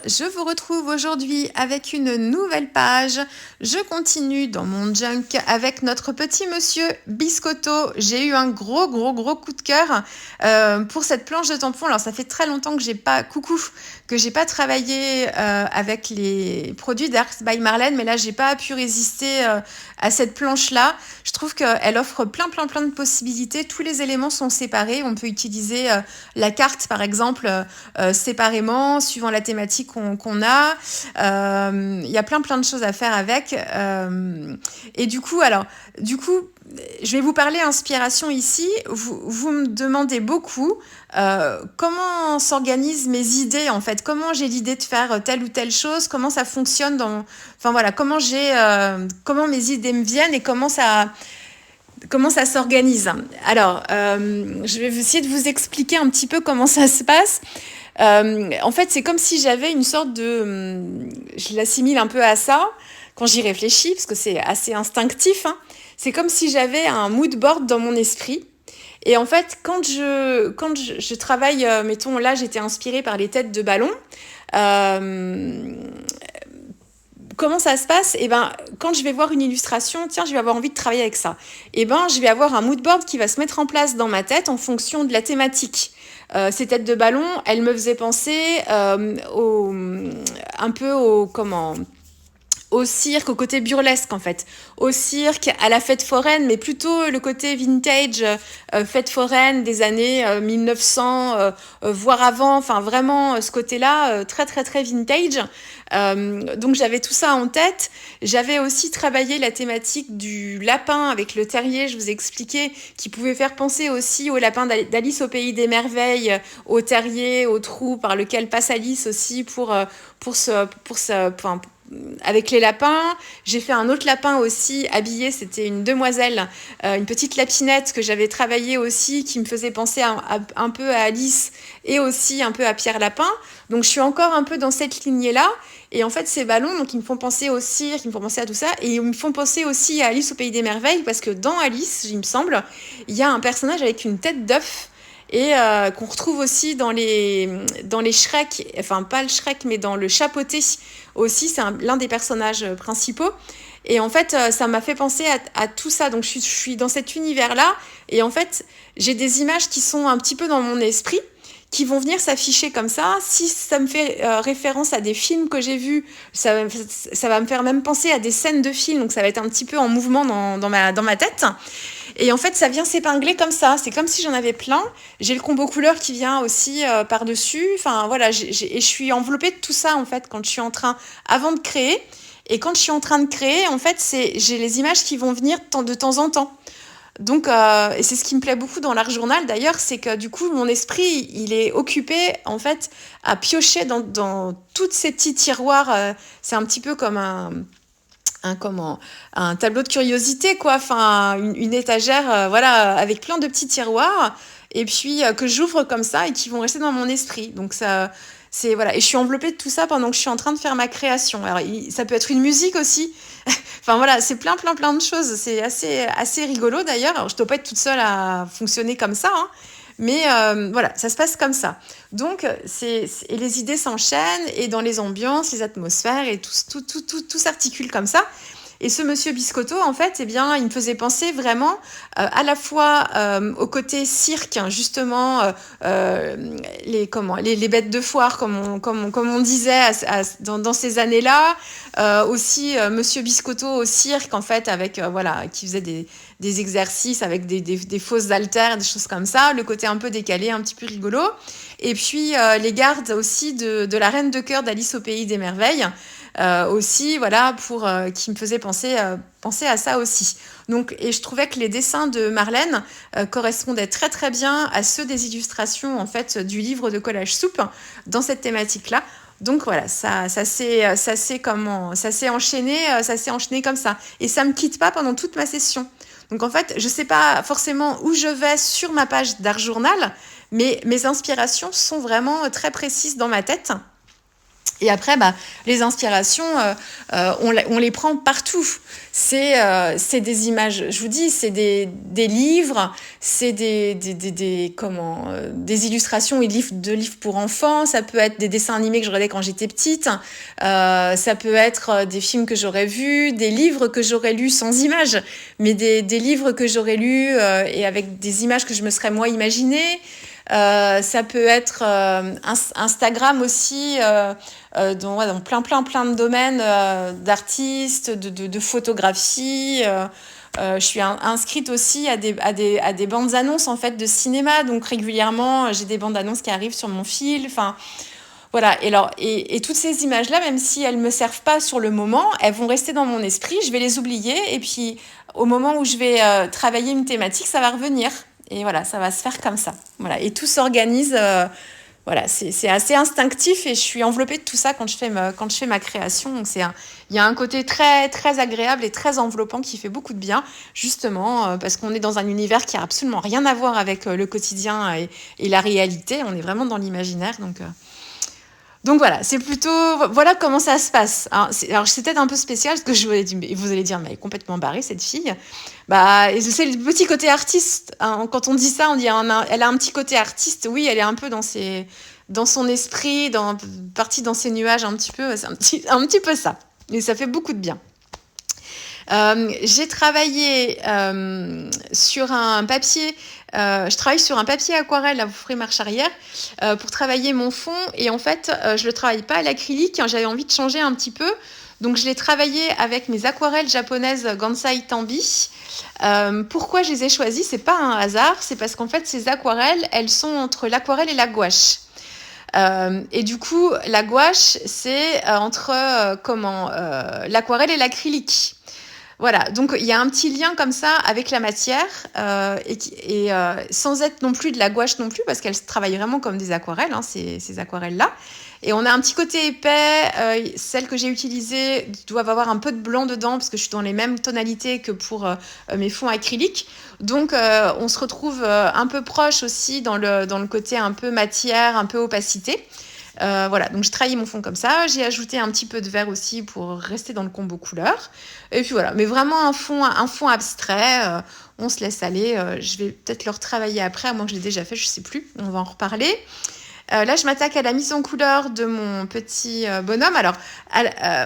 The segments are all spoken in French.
je vous retrouve aujourd'hui avec une nouvelle page. Je continue dans mon junk avec notre petit monsieur Biscotto. J'ai eu un gros coup de cœur pour cette planche de tampon. Alors ça fait très longtemps que j'ai pas travaillé avec les produits d'Arts by Marlène, mais là j'ai pas pu résister à cette planche-là. Je trouve qu'elle offre plein de possibilités. Tous les éléments sont séparés. On peut utiliser la carte par exemple séparément, suivant la thématique qu'on a. Il y a plein de choses à faire avec. Et du coup, je vais vous parler inspiration ici. Vous me demandez beaucoup comment s'organisent mes idées en fait, comment j'ai l'idée de faire telle ou telle chose, comment ça fonctionne comment mes idées me viennent et comment ça s'organise. Alors, je vais essayer de vous expliquer un petit peu comment ça se passe. En fait, c'est comme si j'avais une sorte de... Je l'assimile un peu à ça, quand j'y réfléchis, parce que c'est assez instinctif. Hein. C'est comme si j'avais un mood board dans mon esprit. Et en fait, quand je travaille, mettons, là, j'étais inspirée par les têtes de ballon. Comment ça se passe ? Quand je vais voir une illustration, tiens, je vais avoir envie de travailler avec ça. Je vais avoir un mood board qui va se mettre en place dans ma tête en fonction de la thématique. Ces têtes de ballon, elles me faisaient penser au cirque, au côté burlesque en fait, au cirque, à la fête foraine, mais plutôt le côté vintage, fête foraine des années 1900, voire avant, enfin vraiment ce côté-là, très vintage. Donc j'avais tout ça en tête. J'avais aussi travaillé la thématique du lapin avec le terrier, je vous ai expliqué, qui pouvait faire penser aussi au lapin d'Alice au pays des merveilles, au terrier, au trou par lequel passe Alice aussi avec les lapins. J'ai fait un autre lapin aussi habillé, c'était une demoiselle, une petite lapinette que j'avais travaillée aussi, qui me faisait penser un peu à Alice et aussi un peu à Pierre Lapin. Donc je suis encore un peu dans cette lignée-là. Et en fait, ces ballons, donc, ils me font penser au cirque, ils me font penser à tout ça. Et ils me font penser aussi à Alice au pays des merveilles, parce que dans Alice, il me semble, il y a un personnage avec une tête d'œuf et qu'on retrouve aussi dans les Shrek, enfin pas le Shrek, mais dans le Chapeauté aussi, c'est l'un des personnages principaux. Et en fait, ça m'a fait penser à tout ça. Donc je suis dans cet univers-là, et en fait, j'ai des images qui sont un petit peu dans mon esprit, qui vont venir s'afficher comme ça. Si ça me fait référence à des films que j'ai vus, ça va me faire même penser à des scènes de films, donc ça va être un petit peu en mouvement dans ma tête. Et en fait, ça vient s'épingler comme ça. C'est comme si j'en avais plein. J'ai le combo couleur qui vient aussi par-dessus. Enfin, voilà, et je suis enveloppée de tout ça, en fait, avant de créer. Et quand je suis en train de créer, en fait, j'ai les images qui vont venir de temps en temps. Donc, et c'est ce qui me plaît beaucoup dans l'art journal, d'ailleurs, c'est que du coup, mon esprit, il est occupé, en fait, à piocher dans tous ces petits tiroirs. C'est un petit peu comme un tableau de curiosité, quoi. Enfin, une étagère, voilà, avec plein de petits tiroirs, et puis que j'ouvre comme ça et qui vont rester dans mon esprit. Donc ça, c'est voilà. Et je suis enveloppée de tout ça pendant que je suis en train de faire ma création. Alors, ça peut être une musique aussi. Enfin voilà, c'est plein de choses. C'est assez rigolo d'ailleurs. Alors, je dois pas être toute seule à fonctionner comme ça, hein. Mais voilà, ça se passe comme ça. Donc, et les idées s'enchaînent, et dans les ambiances, les atmosphères, et tout s'articule comme ça. Et ce monsieur Biscotto, en fait, il me faisait penser vraiment à la fois au côté cirque, hein, justement, les bêtes de foire, comme on disait dans ces années-là. Aussi, monsieur Biscotto au cirque, en fait, avec, qui faisait des exercices avec des fausses haltères, des choses comme ça. Le côté un peu décalé, un petit peu rigolo. Et puis, les gardes aussi de la Reine de cœur d'Alice au pays des merveilles. Aussi, voilà, qui me faisait penser à ça aussi. Donc, et je trouvais que les dessins de Marlène correspondaient très bien à ceux des illustrations, en fait, du livre de collage soupe dans cette thématique-là. Donc voilà, ça s'est enchaîné comme ça, et ça me quitte pas pendant toute ma session. Donc en fait, je sais pas forcément où je vais sur ma page d'art journal, mais mes inspirations sont vraiment très précises dans ma tête. Et après, les inspirations, on les prend partout. C'est des images, je vous dis, c'est des livres, c'est des illustrations et de livres pour enfants. Ça peut être des dessins animés que je regardais quand j'étais petite. Ça peut être des films que j'aurais vus, des livres que j'aurais lus sans images, mais des livres que j'aurais lus et avec des images que je me serais moi imaginées. Ça peut être Instagram aussi, dans plein de domaines d'artistes, de photographie. Je suis inscrite aussi à des bandes annonces en fait de cinéma, donc régulièrement j'ai des bandes annonces qui arrivent sur mon fil. Enfin voilà, et toutes ces images-là, même si elles me servent pas sur le moment, elles vont rester dans mon esprit, je vais les oublier, et puis au moment où je vais travailler une thématique, ça va revenir. Et voilà, ça va se faire comme ça. Voilà, et tout s'organise. Voilà, c'est assez instinctif et je suis enveloppée de tout ça quand je fais ma création. Donc il y a un côté très très agréable et très enveloppant qui fait beaucoup de bien, justement parce qu'on est dans un univers qui a absolument rien à voir avec le quotidien et la réalité. On est vraiment dans l'imaginaire, donc voilà, c'est plutôt... Voilà comment ça se passe. Alors c'est peut-être un peu spécial, parce que vous allez dire, mais elle est complètement barrée, cette fille. C'est le petit côté artiste. Hein. Quand on dit ça, on dit, elle a un petit côté artiste. Oui, elle est un peu dans son esprit, partie dans ses nuages, un petit peu. C'est un petit peu ça. Et ça fait beaucoup de bien. J'ai travaillé sur un papier... je travaille sur un papier aquarelle, là vous ferez marche arrière, pour travailler mon fond. Et en fait, je le travaille pas à l'acrylique, hein, j'avais envie de changer un petit peu. Donc je l'ai travaillé avec mes aquarelles japonaises Gansai Tambi. Pourquoi je les ai choisies? C'est pas un hasard, c'est parce qu'en fait ces aquarelles, elles sont entre l'aquarelle et la gouache. Et du coup, la gouache, c'est entre l'aquarelle et l'acrylique. Voilà, donc il y a un petit lien comme ça avec la matière sans être non plus de la gouache non plus, parce qu'elles travaillent vraiment comme des aquarelles, hein, ces aquarelles-là. Et on a un petit côté épais. Celles que j'ai utilisées doivent avoir un peu de blanc dedans, parce que je suis dans les mêmes tonalités que pour mes fonds acryliques. Donc on se retrouve un peu proche aussi dans le côté un peu matière, un peu opacité. Voilà, donc j'ai travaillé mon fond comme ça. J'ai ajouté un petit peu de vert aussi pour rester dans le combo couleur. Et puis voilà, mais vraiment un fond abstrait. On se laisse aller. Je vais peut-être le retravailler après, à moins que je l'ai déjà fait, je sais plus. On va en reparler. Là, je m'attaque à la mise en couleur de mon petit bonhomme. Alors,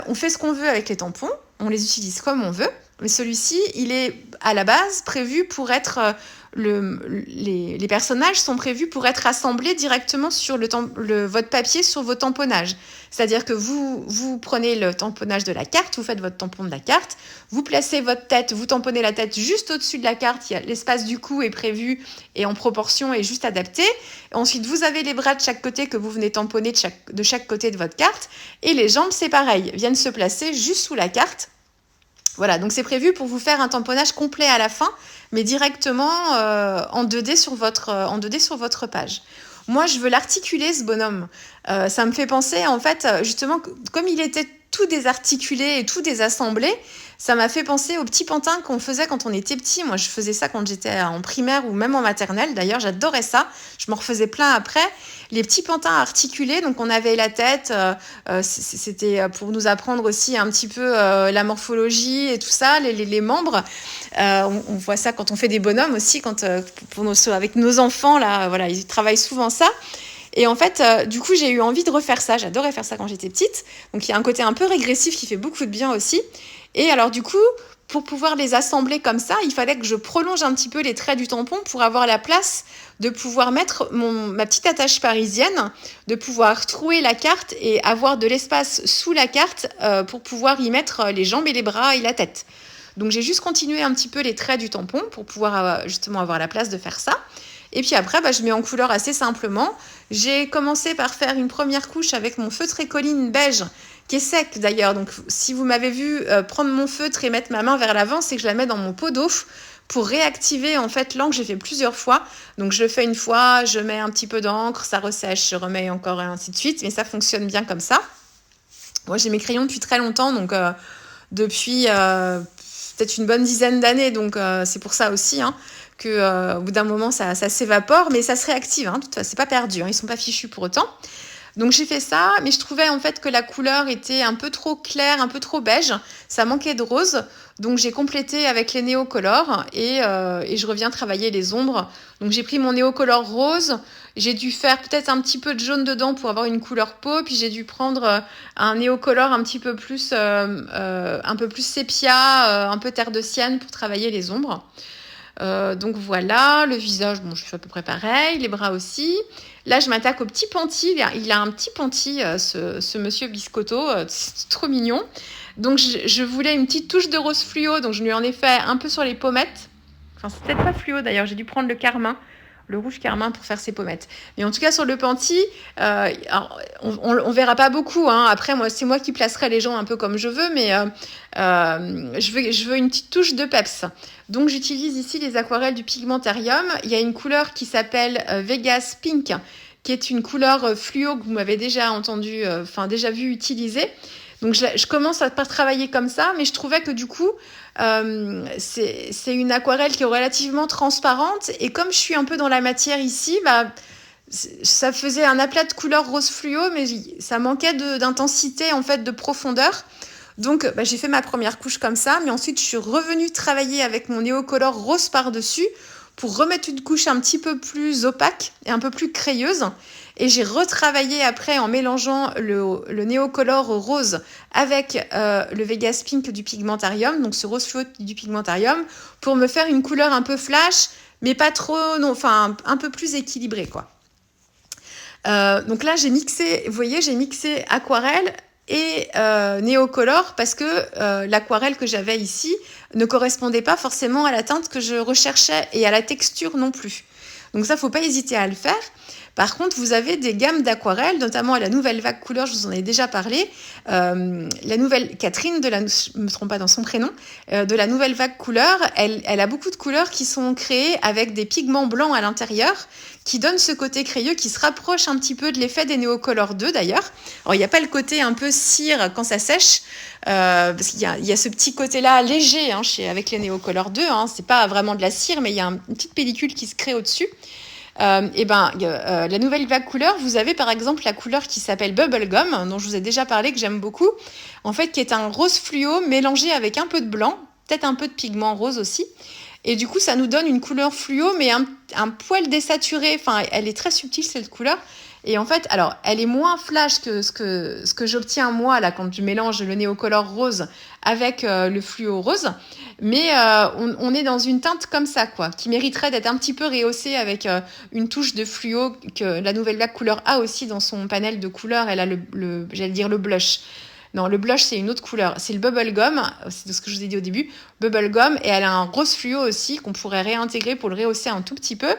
on fait ce qu'on veut avec les tampons. On les utilise comme on veut. Mais celui-ci, il est à la base prévu pour être... les personnages sont prévus pour être assemblés directement sur votre papier, sur vos tamponnages. C'est-à-dire que vous prenez le tamponnage de la carte, vous faites votre tampon de la carte, vous placez votre tête, vous tamponnez la tête juste au-dessus de la carte, l'espace du cou est prévu et en proportion est juste adapté. Et ensuite, vous avez les bras de chaque côté que vous venez tamponner de chaque côté de votre carte, et les jambes, c'est pareil, viennent se placer juste sous la carte. Voilà, donc c'est prévu pour vous faire un tamponnage complet à la fin, mais directement en 2D sur votre page. Moi, je veux l'articuler, ce bonhomme. Ça me fait penser, en fait, justement, comme il était tout désarticulé et tout désassemblé, ça m'a fait penser aux petits pantins qu'on faisait quand on était petit. Moi, je faisais ça quand j'étais en primaire ou même en maternelle. D'ailleurs, j'adorais ça. Je m'en refaisais plein après. Les petits pantins articulés, donc on avait la tête. C'était pour nous apprendre aussi un petit peu la morphologie et tout ça, les membres. On voit ça quand on fait des bonhommes aussi, avec nos enfants, là, voilà, ils travaillent souvent ça. Et en fait, du coup, j'ai eu envie de refaire ça. J'adorais faire ça quand j'étais petite. Donc, il y a un côté un peu régressif qui fait beaucoup de bien aussi. Et alors, du coup, pour pouvoir les assembler comme ça, il fallait que je prolonge un petit peu les traits du tampon pour avoir la place de pouvoir mettre ma petite attache parisienne, de pouvoir trouer la carte et avoir de l'espace sous la carte pour pouvoir y mettre les jambes et les bras et la tête. Donc, j'ai juste continué un petit peu les traits du tampon pour pouvoir justement avoir la place de faire ça. Et puis après, je mets en couleur assez simplement. J'ai commencé par faire une première couche avec mon feutre écoline beige, qui est sec d'ailleurs. Donc si vous m'avez vu prendre mon feutre et mettre ma main vers l'avant, c'est que je la mets dans mon pot d'eau pour réactiver en fait l'encre. J'ai fait plusieurs fois. Donc je le fais une fois, je mets un petit peu d'encre, ça ressèche, je remets encore et ainsi de suite. Mais ça fonctionne bien comme ça. Moi, j'ai mes crayons depuis très longtemps, donc depuis peut-être une bonne dizaine d'années. Donc c'est pour ça aussi, hein, que au bout d'un moment ça s'évapore, mais ça se réactive, hein. De toute façon, c'est pas perdu, hein, ils sont pas fichus pour autant. Donc j'ai fait ça, mais je trouvais en fait que la couleur était un peu trop claire, un peu trop beige. Ça manquait de rose. Donc j'ai complété avec les néocolores et je reviens travailler les ombres. Donc j'ai pris mon néocolore rose. J'ai dû faire peut-être un petit peu de jaune dedans pour avoir une couleur peau. Puis j'ai dû prendre un néocolore un peu plus sépia, un peu terre de sienne pour travailler les ombres. Donc voilà, le visage, bon, je fais à peu près pareil, les bras aussi. Là, je m'attaque au petit panty. Il a un petit panty, ce monsieur Biscotto, c'est trop mignon. Donc je voulais une petite touche de rose fluo, donc je lui en ai fait un peu sur les pommettes. Enfin, c'est peut-être pas fluo d'ailleurs, j'ai dû prendre le carmin, le rouge carmin pour faire ses pommettes. Mais en tout cas, sur le panty, alors, on verra pas beaucoup. Hein. Après, c'est moi qui placerai les gens un peu comme je veux, mais je veux une petite touche de peps. Donc, j'utilise ici les aquarelles du Pigmentarium. Il y a une couleur qui s'appelle Vegas Pink, qui est une couleur fluo que vous m'avez déjà déjà vu utiliser. Donc, je commence par travailler comme ça, mais je trouvais que du coup, c'est une aquarelle qui est relativement transparente. Et comme je suis un peu dans la matière ici, ça faisait un aplat de couleur rose fluo, mais ça manquait d'intensité, en fait, de profondeur. Donc, j'ai fait ma première couche comme ça, mais ensuite, je suis revenue travailler avec mon néocolore rose par-dessus pour remettre une couche un petit peu plus opaque et un peu plus crayeuse. Et j'ai retravaillé après en mélangeant le néocolore rose avec le Vegas Pink du Pigmentarium, donc ce rose fluo du Pigmentarium, pour me faire une couleur un peu flash, mais pas trop, non, enfin un peu plus équilibrée, quoi. Donc là, j'ai mixé, vous voyez, j'ai mixé aquarelle et néocolore parce que l'aquarelle que j'avais ici ne correspondait pas forcément à la teinte que je recherchais et à la texture non plus. Donc ça, faut pas hésiter à le faire. Par contre, vous avez des gammes d'aquarelles, notamment à la Nouvelle Vague Couleur, je vous en ai déjà parlé. La nouvelle Catherine, je ne me trompe pas dans son prénom, de la Nouvelle Vague Couleur, elle a beaucoup de couleurs qui sont créées avec des pigments blancs à l'intérieur, qui donnent ce côté crayeux qui se rapproche un petit peu de l'effet des Néocolor 2 d'ailleurs. Alors, il n'y a pas le côté un peu cire quand ça sèche, parce qu'il y a ce petit côté-là léger avec les Néocolor 2. C'est pas vraiment de la cire, mais il y a une petite pellicule qui se crée au-dessus. La Nouvelle Vague Couleur, vous avez par exemple la couleur qui s'appelle Bubblegum, dont je vous ai déjà parlé, que j'aime beaucoup, en fait, qui est un rose fluo mélangé avec un peu de blanc, peut-être un peu de pigment rose aussi. Et du coup, ça nous donne une couleur fluo, mais un poil désaturé. Enfin, elle est très subtile, cette couleur. Et en fait, alors, elle est moins flash que ce que j'obtiens moi, là, quand je mélange le néocolore rose avec le fluo rose. Mais on est dans une teinte comme ça, quoi, qui mériterait d'être un petit peu rehaussée avec une touche de fluo que la Nouvelle Vague Couleur a aussi dans son panel de couleurs. Elle a j'allais dire le blush. Non, le blush, c'est une autre couleur. C'est le bubblegum, c'est ce que je vous ai dit au début. Bubblegum, et elle a un rose fluo aussi qu'on pourrait réintégrer pour le rehausser un tout petit peu.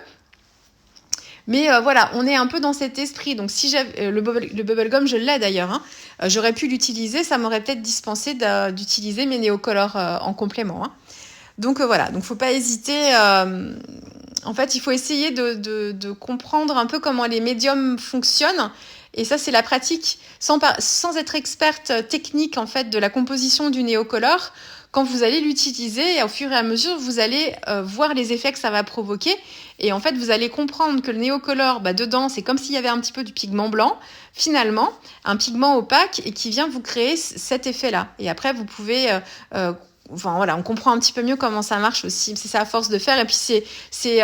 Mais voilà, on est un peu dans cet esprit. Donc, si j'avais le bubblegum, je l'ai d'ailleurs. J'aurais pu l'utiliser, ça m'aurait peut-être dispensé d'utiliser mes néocolores en complément. Donc voilà, donc faut pas hésiter. En fait, il faut essayer de comprendre un peu comment les médiums fonctionnent. Et ça, c'est la pratique, sans être experte technique en fait de la composition du néocolore. Quand vous allez l'utiliser, au fur et à mesure, vous allez voir les effets que ça va provoquer. Et en fait, vous allez comprendre que le néocolore, dedans, c'est comme s'il y avait un petit peu du pigment blanc, finalement, un pigment opaque, et qui vient vous créer cet effet-là. Et après, vous pouvez... Enfin voilà, on comprend un petit peu mieux comment ça marche aussi. C'est ça à force de faire. Et puis c'est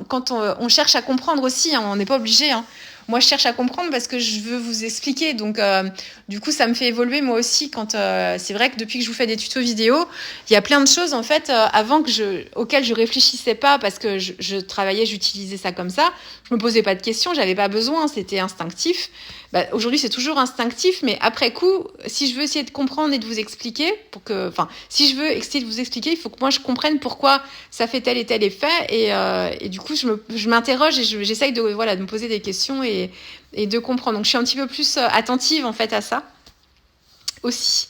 quand on cherche à comprendre aussi, on n'est pas obligé. Moi, je cherche à comprendre parce que je veux vous expliquer. Donc, du coup, ça me fait évoluer moi aussi. C'est vrai que depuis que je vous fais des tutos vidéo, il y a plein de choses en fait avant auxquelles je réfléchissais pas parce que je travaillais, j'utilisais ça comme ça. Je me posais pas de questions, j'avais pas besoin, c'était instinctif. Aujourd'hui, c'est toujours instinctif, mais après coup, si je veux essayer de comprendre et de vous expliquer, si je veux essayer de vous expliquer, il faut que moi je comprenne pourquoi ça fait tel et tel effet, et du coup, je m'interroge et j'essaye de me poser des questions et de comprendre. Donc, je suis un petit peu plus attentive en fait à ça aussi.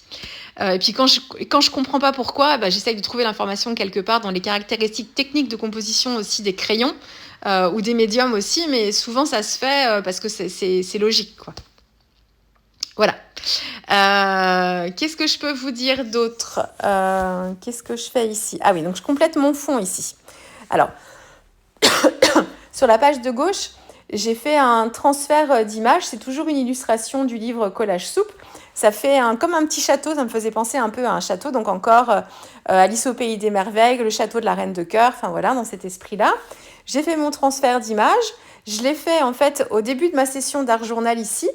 Et puis quand je comprends pas pourquoi, j'essaye de trouver l'information quelque part dans les caractéristiques techniques de composition aussi des crayons. Ou des médiums aussi, mais souvent ça se fait parce que c'est logique, quoi. Voilà. Qu'est-ce que je peux vous dire d'autre ? Qu'est-ce que je fais ici ? Ah oui, donc je complète mon fond ici. Alors, sur la page de gauche, j'ai fait un transfert d'image. C'est toujours une illustration du livre Collage Soupe. Ça fait comme un petit château, ça me faisait penser un peu à un château. Donc encore Alice au pays des merveilles, le château de la Reine de Cœur, enfin voilà, dans cet esprit-là. J'ai fait mon transfert d'image. Je l'ai fait en fait au début de ma session d'art journal ici.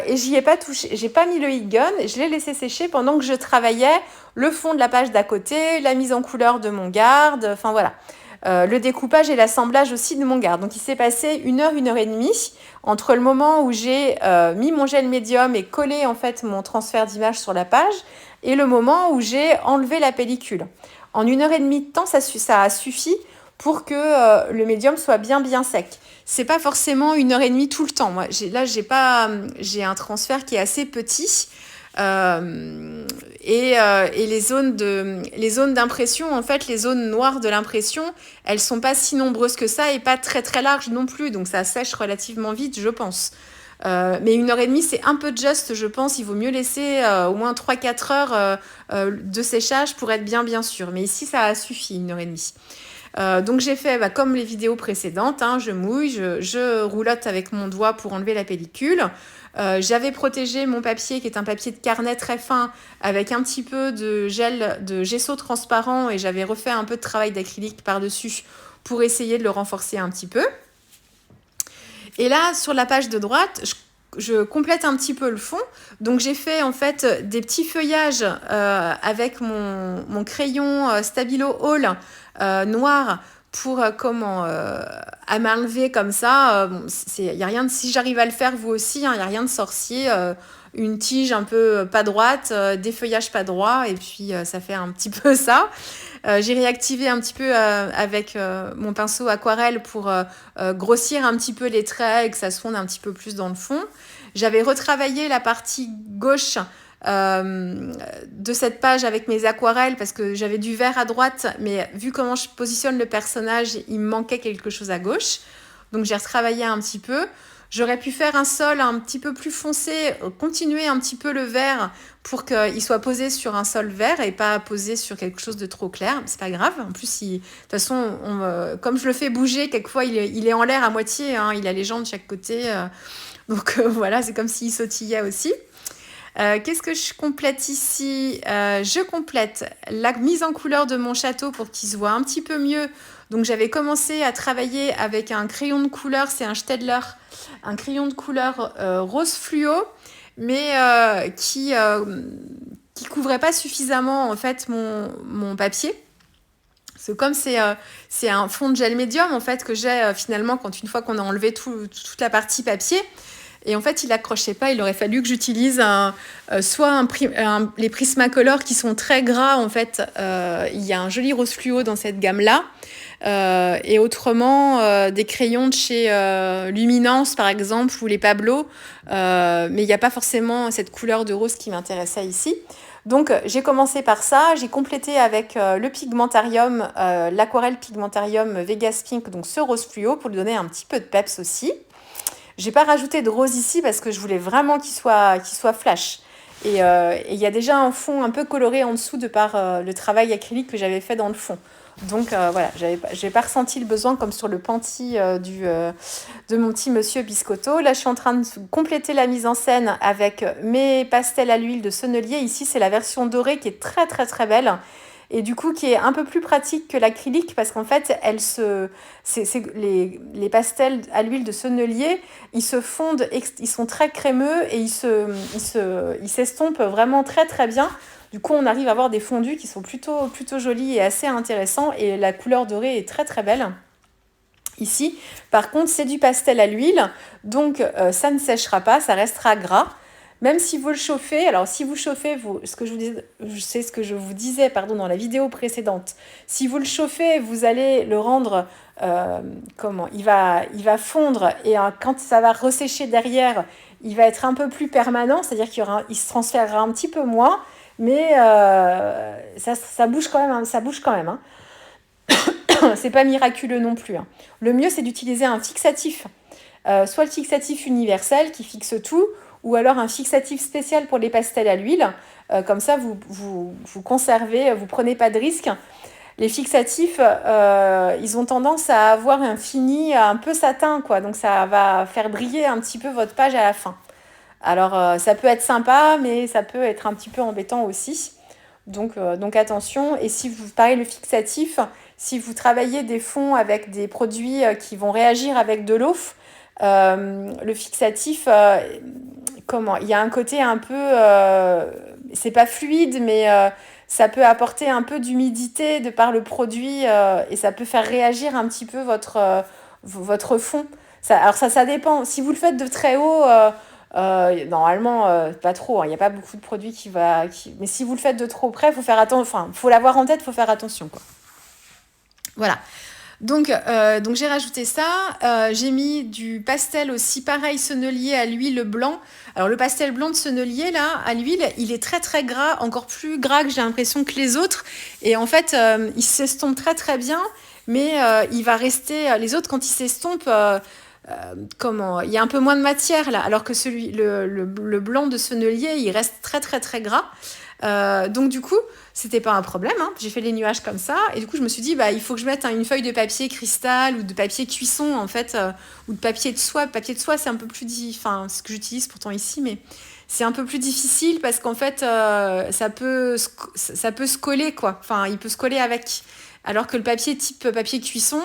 Et j'y ai pas touché, j'ai pas mis le heat gun, je l'ai laissé sécher pendant que je travaillais le fond de la page d'à côté, la mise en couleur de mon garde, enfin voilà. Le découpage et l'assemblage aussi de mon garde. Donc il s'est passé 1 heure et demie entre le moment où j'ai mis mon gel médium et collé en fait mon transfert d'image sur la page et le moment où j'ai enlevé la pellicule. En 1 heure et demie de temps, ça a suffi pour que le médium soit bien sec. C'est pas forcément 1 heure et demie tout le temps. Moi, j'ai un transfert qui est assez petit. Et les zones d'impression, en fait, les zones noires de l'impression, elles sont pas si nombreuses que ça et pas très très larges non plus. Donc ça sèche relativement vite, je pense. Mais 1 heure et demie, c'est un peu juste, je pense. Il vaut mieux laisser au moins 3-4 heures de séchage pour être bien sûr. Mais ici, ça a suffi, 1 heure et demie. Donc j'ai fait comme les vidéos précédentes, hein, je mouille, je roulotte avec mon doigt pour enlever la pellicule. J'avais protégé mon papier qui est un papier de carnet très fin avec un petit peu de gel de gesso transparent et j'avais refait un peu de travail d'acrylique par-dessus pour essayer de le renforcer un petit peu. Et là, sur la page de droite, je complète un petit peu le fond. Donc j'ai fait en fait des petits feuillages avec mon crayon Stabilo Hall noir pour à m'enlever comme ça. Y a rien de, si j'arrive à le faire vous aussi, il n'y a rien de sorcier. Une tige un peu pas droite, des feuillages pas droits et puis ça fait un petit peu ça. J'ai réactivé un petit peu avec mon pinceau aquarelle pour grossir un petit peu les traits et que ça se fonde un petit peu plus dans le fond. J'avais retravaillé la partie gauche de cette page avec mes aquarelles parce que j'avais du vert à droite, mais vu comment je positionne le personnage, il me manquait quelque chose à gauche. Donc j'ai retravaillé un petit peu. J'aurais pu faire un sol un petit peu plus foncé, continuer un petit peu le vert pour qu'il soit posé sur un sol vert et pas posé sur quelque chose de trop clair. C'est pas grave. En plus, de toute façon, comme je le fais bouger, quelquefois il est en l'air à moitié. Hein, il a les jambes de chaque côté. Donc voilà, c'est comme s'il sautillait aussi. Qu'est-ce que je complète ici? Je complète la mise en couleur de mon château pour qu'il se voit un petit peu mieux. Donc j'avais commencé à travailler avec un crayon de couleur, c'est un Staedtler, un crayon de couleur rose fluo, mais qui couvrait pas suffisamment en fait mon papier. Parce que comme c'est un fond de gel médium en fait que j'ai finalement une fois qu'on a enlevé toute la partie papier. Et en fait, il n'accrochait pas. Il aurait fallu que j'utilise les Prismacolor qui sont très gras. En fait, il y a un joli rose fluo dans cette gamme-là. Et autrement, des crayons de chez Luminance, par exemple, ou les Pablo. Mais il n'y a pas forcément cette couleur de rose qui m'intéressait ici. Donc, j'ai commencé par ça. J'ai complété avec le Pigmentarium, l'aquarelle Pigmentarium Vegas Pink, donc ce rose fluo, pour lui donner un petit peu de peps aussi. J'ai pas rajouté de rose ici parce que je voulais vraiment qu'il soit flash. Et il y a déjà un fond un peu coloré en dessous de par le travail acrylique que j'avais fait dans le fond. Donc voilà, j'ai pas ressenti le besoin comme sur le panty de mon petit monsieur Biscotto. Là, je suis en train de compléter la mise en scène avec mes pastels à l'huile de Sennelier. Ici, c'est la version dorée qui est très très très belle. Et du coup, qui est un peu plus pratique que l'acrylique parce qu'en fait, les pastels à l'huile de Sennelier, ils se fondent, ils sont très crémeux et ils s'estompent vraiment très très bien. Du coup, on arrive à avoir des fondus qui sont plutôt jolis et assez intéressants et la couleur dorée est très très belle. Ici, par contre, c'est du pastel à l'huile, donc ça ne séchera pas, ça restera gras. Même si vous le chauffez, alors si vous chauffez, c'est ce que je vous disais dans la vidéo précédente. Si vous le chauffez, vous allez le rendre, il va fondre et quand ça va ressécher derrière, il va être un peu plus permanent, c'est-à-dire qu'il se transférera un petit peu moins, mais ça bouge quand même. Hein. C'est pas miraculeux non plus. Hein. Le mieux, c'est d'utiliser un fixatif, soit le fixatif universel qui fixe tout, ou alors un fixatif spécial pour les pastels à l'huile. Comme ça, vous conservez, vous prenez pas de risque. les fixatifs, ils ont tendance à avoir un fini un peu satin, quoi. Donc ça va faire briller un petit peu votre page à la fin. Alors ça peut être sympa, mais ça peut être un petit peu embêtant aussi. Donc attention. Et si vous pareil le fixatif, si vous travaillez des fonds avec des produits qui vont réagir avec de l'eau, le fixatif, il y a un côté un peu, c'est pas fluide, mais ça peut apporter un peu d'humidité de par le produit et ça peut faire réagir un petit peu votre fond. Alors ça dépend. Si vous le faites de très haut, normalement, pas trop. Il n'y a pas beaucoup de produits mais si vous le faites de trop près, faut faire attention. Enfin, faut l'avoir en tête, faut faire attention, quoi. Voilà. Donc j'ai rajouté ça. J'ai mis du pastel aussi, pareil, sennelier à l'huile blanc. Alors le pastel blanc de sennelier, là, à l'huile, il est très très gras, encore plus gras que j'ai l'impression que les autres. Et en fait, il s'estompe très très bien, mais il va rester... Les autres, quand ils s'estompent... il y a un peu moins de matière là, alors que le blanc de sennelier, il reste très très très gras. Donc du coup, c'était pas un problème, hein. J'ai fait les nuages comme ça et du coup je me suis dit il faut que je mette une feuille de papier cristal ou de papier cuisson en fait, ou de papier de soie. Papier de soie c'est un peu plus ce que j'utilise pourtant ici, mais c'est un peu plus difficile parce qu'en fait ça peut se coller, quoi. Enfin il peut se coller avec, alors que le papier type papier cuisson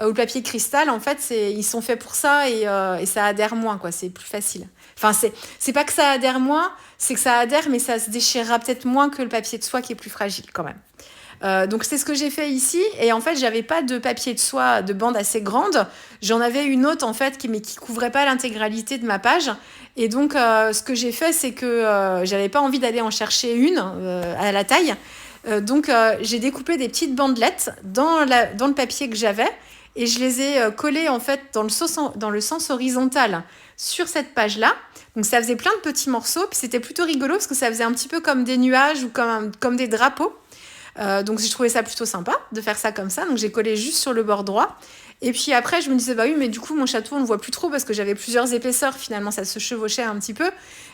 ou le papier cristal, en fait, ils sont faits pour ça et ça adhère moins, quoi. C'est plus facile. Enfin, c'est pas que ça adhère moins, c'est que ça adhère, mais ça se déchirera peut-être moins que le papier de soie qui est plus fragile, quand même. Donc, c'est ce que j'ai fait ici. Et en fait, j'avais pas de papier de soie de bande assez grande. J'en avais une autre, en fait, mais qui couvrait pas l'intégralité de ma page. Et donc, ce que j'ai fait, c'est que j'avais pas envie d'aller en chercher une à la taille. Donc, j'ai découpé des petites bandelettes dans le papier que j'avais. Et je les ai collés en fait dans le sens horizontal sur cette page-là. Donc ça faisait plein de petits morceaux. Puis c'était plutôt rigolo parce que ça faisait un petit peu comme des nuages ou comme des drapeaux. Donc j'ai trouvé ça plutôt sympa de faire ça comme ça. Donc j'ai collé juste sur le bord droit. Et puis après je me disais oui, mais du coup mon château on le voit plus trop parce que j'avais plusieurs épaisseurs. Finalement ça se chevauchait un petit peu.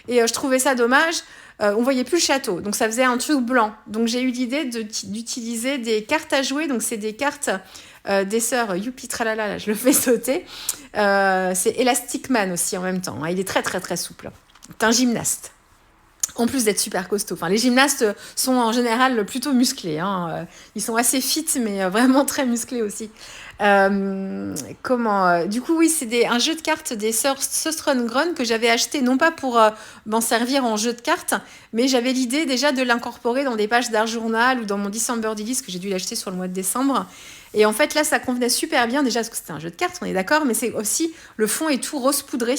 Et je trouvais ça dommage. On voyait plus le château. Donc ça faisait un truc blanc. Donc j'ai eu l'idée d'utiliser des cartes à jouer. Donc c'est des cartes... des sœurs Youpi Tralala, là, je le fais sauter. C'est Elastic Man aussi en même temps. Hein. Il est très très très souple. C'est un gymnaste. En plus d'être super costaud. Enfin, les gymnastes sont en général plutôt musclés. Hein. Ils sont assez fit, mais vraiment très musclés aussi. Du coup, oui, c'est un jeu de cartes des sœurs Söstrengron que j'avais acheté, non pas pour m'en servir en jeu de cartes, mais j'avais l'idée déjà de l'incorporer dans des pages d'art journal ou dans mon December Dailies que j'ai dû l'acheter sur le mois de décembre. Et en fait, là, ça convenait super bien, déjà parce que c'était un jeu de cartes, on est d'accord, mais c'est aussi, le fond est tout rose poudré.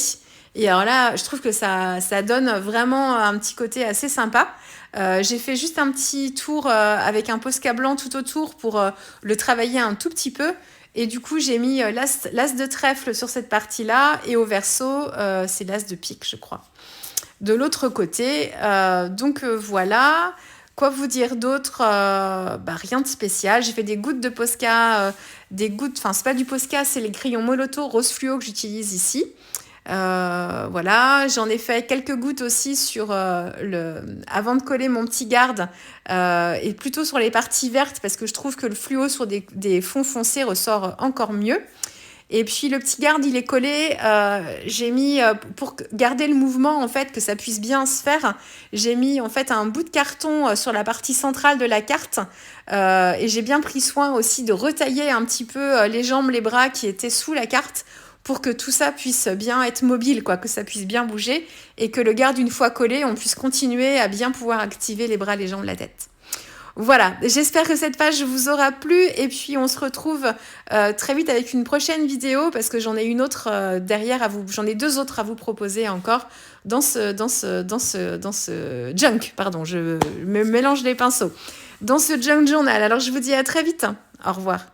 Et alors là, je trouve que ça donne vraiment un petit côté assez sympa. J'ai fait juste un petit tour avec un Posca blanc tout autour pour le travailler un tout petit peu. Et du coup, j'ai mis l'as de trèfle sur cette partie-là. Et au verso, c'est l'as de pique, je crois. De l'autre côté. Voilà. Quoi vous dire d'autre? Rien de spécial. J'ai fait des gouttes de Posca. Enfin, c'est pas du Posca, c'est les crayons Moloto rose fluo que j'utilise ici. Voilà, j'en ai fait quelques gouttes aussi avant de coller mon petit garde et plutôt sur les parties vertes parce que je trouve que le fluo sur des fonds foncés ressort encore mieux. Et puis le petit garde, il est collé. J'ai mis pour garder le mouvement en fait, que ça puisse bien se faire. J'ai mis en fait un bout de carton sur la partie centrale de la carte et j'ai bien pris soin aussi de retailler un petit peu les jambes, les bras qui étaient sous la carte, pour que tout ça puisse bien être mobile, quoi, que ça puisse bien bouger et que le garde, une fois collé, on puisse continuer à bien pouvoir activer les bras, les jambes, la tête. Voilà, j'espère que cette page vous aura plu et puis on se retrouve très vite avec une prochaine vidéo parce que j'en ai une autre derrière j'en ai deux autres à vous proposer encore dans ce junk, pardon, je me mélange les pinceaux, dans ce junk journal. Alors je vous dis à très vite, au revoir.